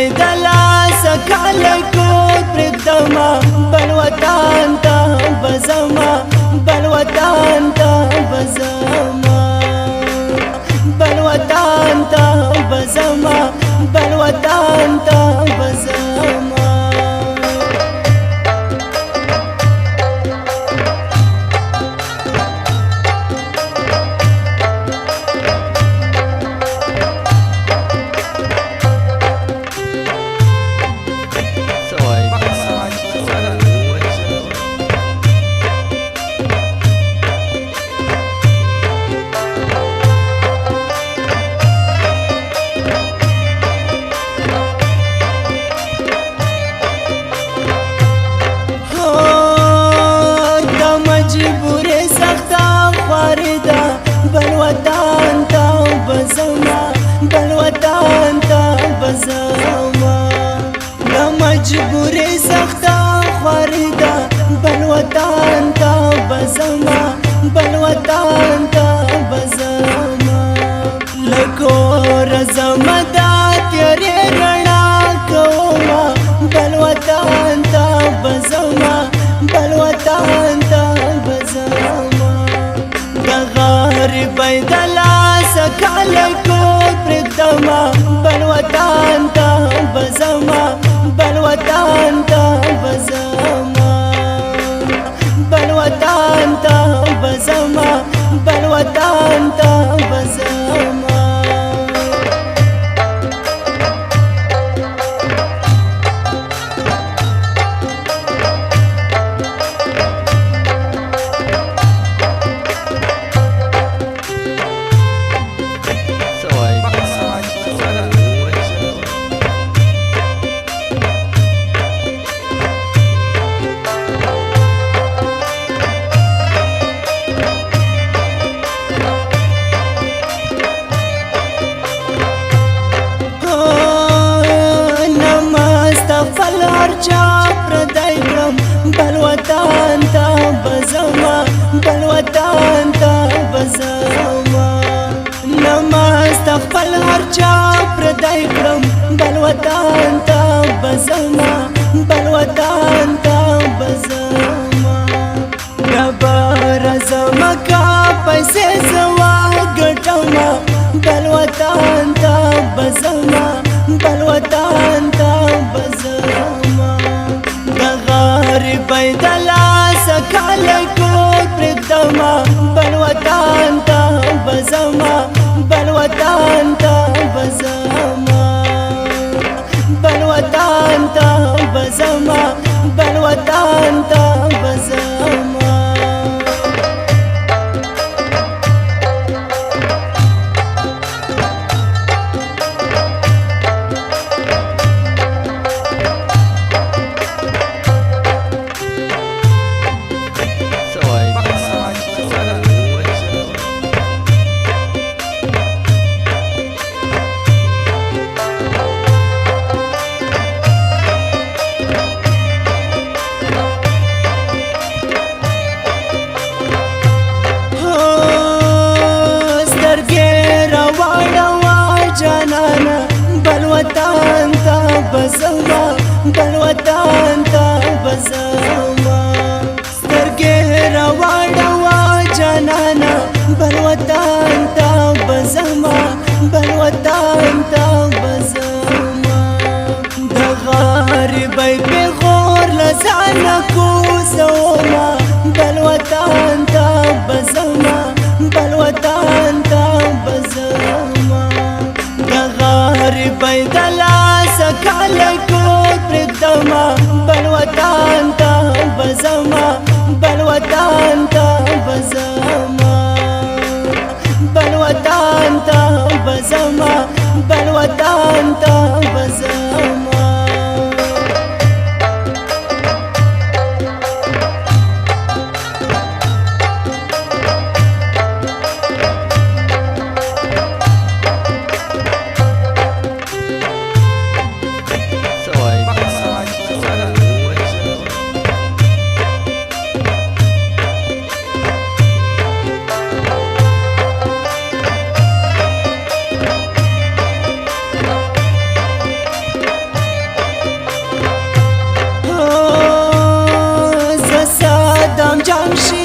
پیدلا سکاله کود پرکدما بل وطن تا بزما بل وطن تا بزما بل وطن تا بزما بل وطن تا بزما بل وطن تا بزما بل وطن تا بزما دا مجبوری سختا خواریدا بل وطن تا بزما بل وطن تا بزما لکور زما دا تیری رنا کوما بل وطن تا بزما بل وطن تا بزما پیدلا سکاله کود پرکدما بل وطن تا بزما بل وطن تا بزما بل وطن تا بزما بل وطن تا بزما بل وطن تا بزما بل وطن تا بزما نماز تخپل هر چا پردای کړم بل وطن تا بزما بل وطن تا بزما نبر زما کا پیسې زوا ګټما بل وطن تا بزما بل وطن تا بزما پیدلا سکاله کود پرکدما بل وطن تا بزما بل وطن تا بزما بل وطن تا بزما بل وطن تا بزما بل وطن تا بزما بل وطن تا بزما سترګې راوړوا جانانا بل وطن تا بزما بل وطن تا بزما د غریبۍ پیغور لزان کوزوما بل وطن تا بزما بل وطن تا بزما پیدلا سکاله کود پرکدما بل وطن تا بزما بل وطن تا بزما بل وطن تا بزما بل جام شي